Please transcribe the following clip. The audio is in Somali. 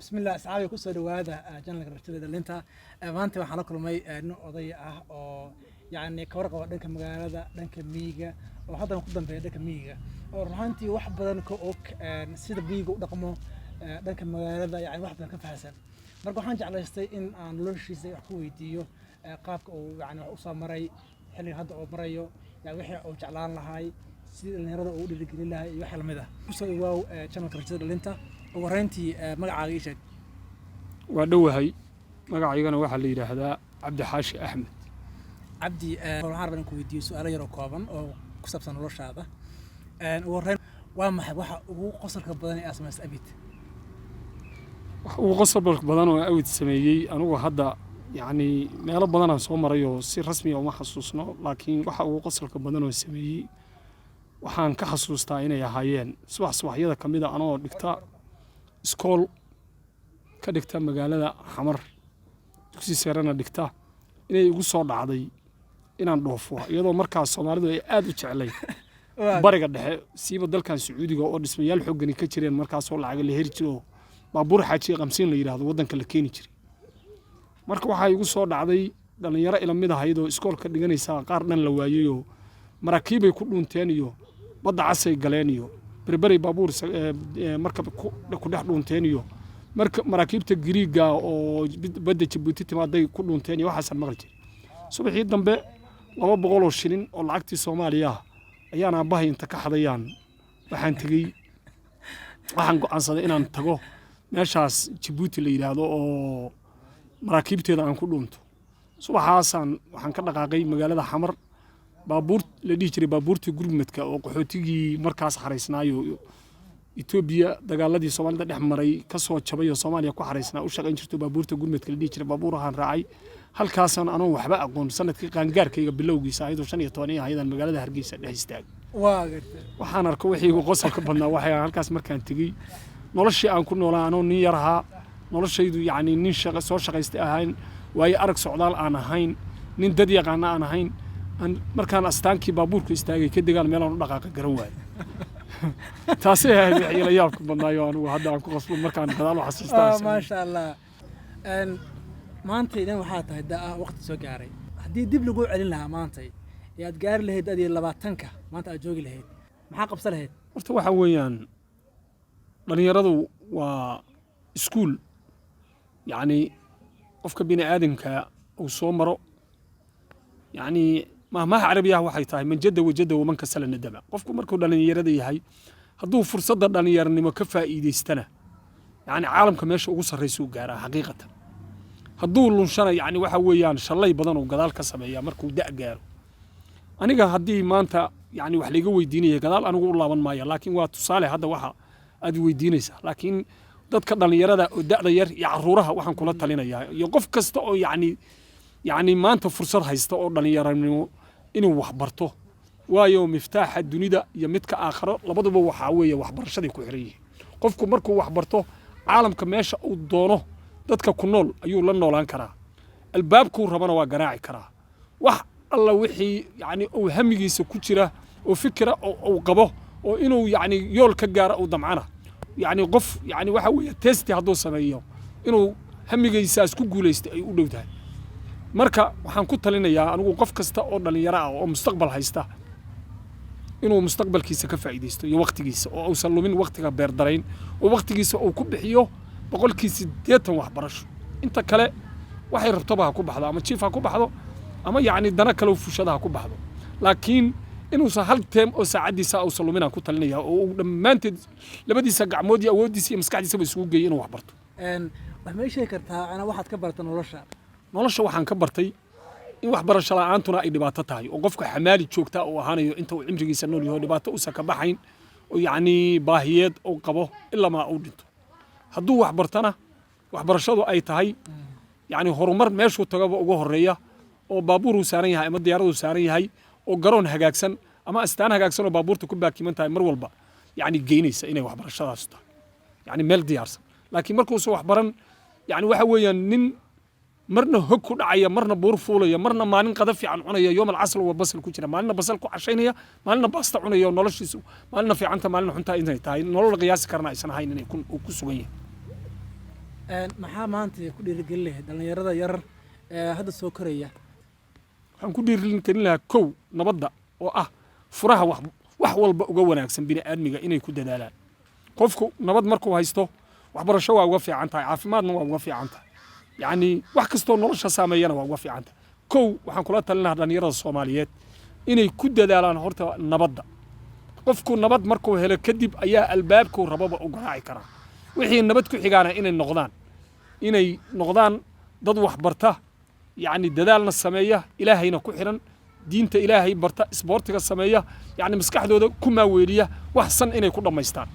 بسم الله أصحابي كسر هذا جنلك رشيد اللي أنت ما أنت وحنا كل ما إنه قضية أو يعني كورق ودنك مجال دنك ميجا وهذا نقدم في دنك ميجا ورهانتي واحد بدن كوك نسيت بيجو رقمه دنك مجال يعني واحد بدن كفحسن مركو حنج على استي إن نلوش شيء حكوي ديو قابك أو يعني أصلا مري حلي هذا أو مريو يعني وحي أو جعلان لهاي سيد النهارده أقول لك لله يحل مذا كسر واو جنلك رشيد اللي أنت ورهانتي مقع عيشك ودوهي magacaygana waxa la yiraahdaa Cabdi Xaashi Axmed Cabdi waxaan rabaa ku weydiiyo su'aalo yar oo kooban oo ku saabsan noloshaada wareen waa maxay waxa ugu qosolka badan ee asmaas abid waxa ugu qosolka badan oo awid sameeyay anigu hadda yani meelo badan aan soo maray oo si rasmi ah uma xasuusno laakiin waxa ugu qosolka badan oo sameeyay waxaan ka xasuustaa inay ahaayeen subaxyada kamid ah anoo dhigta iskool ka dhigta magaalada Xamar dugsi sarena dhigta inay igu soo dhacday inaan dhoofo iyadoo markaas Soomaalidu ay aad u jeclay bariga dhexe siiba dalkan Sacuudiga oo dhismayaal xooggan ka jireen markaas oo lacag la heli jiro baabuur xaaji qamsiin la yiraahdo wadanka la keeni jiray marka waxa igu soo dhacday dhalinyaro ila mid ahayd oo iskoolka dhiganaysa qaar dhan la waayayo maraakiibay ku dhunteen iyo badda casay galeen iyo berberi baabuur marka ku dhex dhunteen iyo marka maraakiibta Giriiga oo badda Djibouti timaaday ku dhunteen iyo waxaas maqal jiray subaxii dambe 200 shilin oo lacagtii Soomaaliya ayaan aabahay inta ka xadayaan waxaan go'aansaday inaan tago meeshaas Djibouti la yiraahdo oo maraakiibteeda aan ku dhunto subaxaasan waxaan ka dhaqaaqay magaalada Xamar baabuur la dhigi jiray baabuurtii gurmadka oo qaxootigii markaas xareysnaayo Ethiopia dagaaladii Soomaalida dhex maray ka soo jabay oo Soomaaliya ku xareysnaa u shaqayn jirto baabuurta gurmadka la dhigi jiray baabuurahan raacay halkaasna anoo waxba aqoon sanadkii qaangaarkayga bilowgiisa ayadoo 15 hay'adan magaalada Hargeysa dhex istaag waxaan arkay wixii ugu qosolka badnaa waxay halkaas markaan tagay noloshii aan ku noolaa anoo nin yar ahaa noloshaydu yani nin shaqo soo shaqaystay ahayn way arag socdaal aan ahayn nin dad yaqaan aan ahayn markaan astaankii baabuurka istaagay ka degaan meel aan u dhaqaaqo garan waayay taasay ahayd wixii la yaabka badnaayo anigu hadda aan ku qasbo markaan gadaal u xasuustaa ma sha Allah maanta idan waxa tahay daa waqti soo gaaray hadii dib lagu celin lahaa maanta yaad gaari lahayd adii 20ka maanta aad joogi lahayd maxaa qabsan lahayd horta waxa weeyaan dhalinyaradu waa iskuul yani qofka bini aadamka uu soo maro yani ما عربية waxay tahay man jadda wajada waman kasala nadama qofku markuu dhalinyarada yahay haduu fursada dhalinyaranimo ka faa'iideystana yani caalamka meesha ugu sarreeyay gaara xaqiiqatan haduu lunshana yani waxa weeyaan shalay badan oo gadaal ka sameeya markuu da gaaro aniga hadii maanta yani wax laga weydiinay gadaal anigu u laaban maayo laakiin waa tusaale hadda waxa aad weydiinaysa laakiin dadka dhalinyarada oo da'da yar iyo caruuraha waxaan kula talinayaa iyo qof kasta oo yani maanta fursad haysta oo dhalinyaranimo inuu wax barto waayo miftaaxa dunida iyo midka aakhiro labaduba waxa weeye wax barashadii ku xiran yihiin qofku markuu wax barto caalamka meesha uu doono dadka ku nool ayuu la noolaan karaa albaabku rabana waa garaaci karaa wax alla wixii yani uu hamigiisa ku jira oo fikra oo qabo oo inuu yani yool ka gaaro oo damcana yani qof yani waxa weeye test haduu sameeyo inuu hamigiisa isku guuleystay ay u dhowdahay marka waxaan ku talinayaa anigu qof kasta oo dhalinyaro ah oo mustaqbal haysta inuu mustaqbalkiisa ka faa'iideysto iyo waqtigiisa oo uusan lumin waqtiga beer darayn oo waqtigiisa uu ku bixiyo 80% wax barasho inta kale waxay rabtaba ku baxdo ama chief ku baxdo ama yani dana kale fushada ku baxdo laakiin inuu hal team oo saacadiisa uu salumina ku talinayaa oo dhamaanteed labadiisa gacmood iyo awoodiisa iyo maskaxdiisa isugu geeyay inuu wax barto wax ma sheegi kartaa ana waxaad ka bartay nolosha waxaan ka bartay in wax barasho la'aantuna ay dhibaato tahay oo qofka xamaali joogta oo ahaanayo inta uu cimrigiisa nool yahay dhibaato u saka baxayn oo yani baahiyeed oo qabo ilaa ma uu dhinto hadduu wax bartana wax barashadu ay tahay yani horumar meeshuu tagaba ugu horeeya oo baabuur uu saaran yahay ama diyaaradu saaran yahay oo garoon hagaagsan ama astaan hagaagsan oo baabuurta ku baakiman tahay mar walba yani geynaysa inay wax barashadaas tahay yani meel diyaarsan laakiin markuu soo wax baran yani waxa weeyaan nin marna hog ku dhacaya marna buur fuulaya marna maalin qada fiican cunaya yawm al-asr wa basal ku jira maalina basal ku cashaynaya maalina baasta cunaya noloshiisu maalina fiicanta maalina xunta inay tahay nolol qiyaas karna aysan ahayn inay ku sugan yahay maxaa maanta ku dhiirigelin lahayd dhalinyarada yar hadda soo koraya waxaan ku dhiirigelin lahaa kow nabadda oo ah furaha wax walba uga wanaagsan bini'aadmiga inay ku dadaalaan qofku nabad markuu haysto waxbarasho waa uga fiican tahay caafimaadna waa uga fiican tahay yacni wax kastoo nolosha saameeyana waa uga fiican tahay kow waxaan kula talin lahaa dhalinyarada soomaaliyeed inay ku dadaalaan horta nabadda qofku nabad markuu helo kadib ayaa albaabkuu rababa u garaaci karaa wixii nabad ku xigaana inay noqdaan dad wax barta yacni dadaalna sameeya ilaahayna ku xiran diinta ilaahay barta isboortiga sameeya yacni maskaxdooda ku maaweeliya wax san inay ku dhammaystaan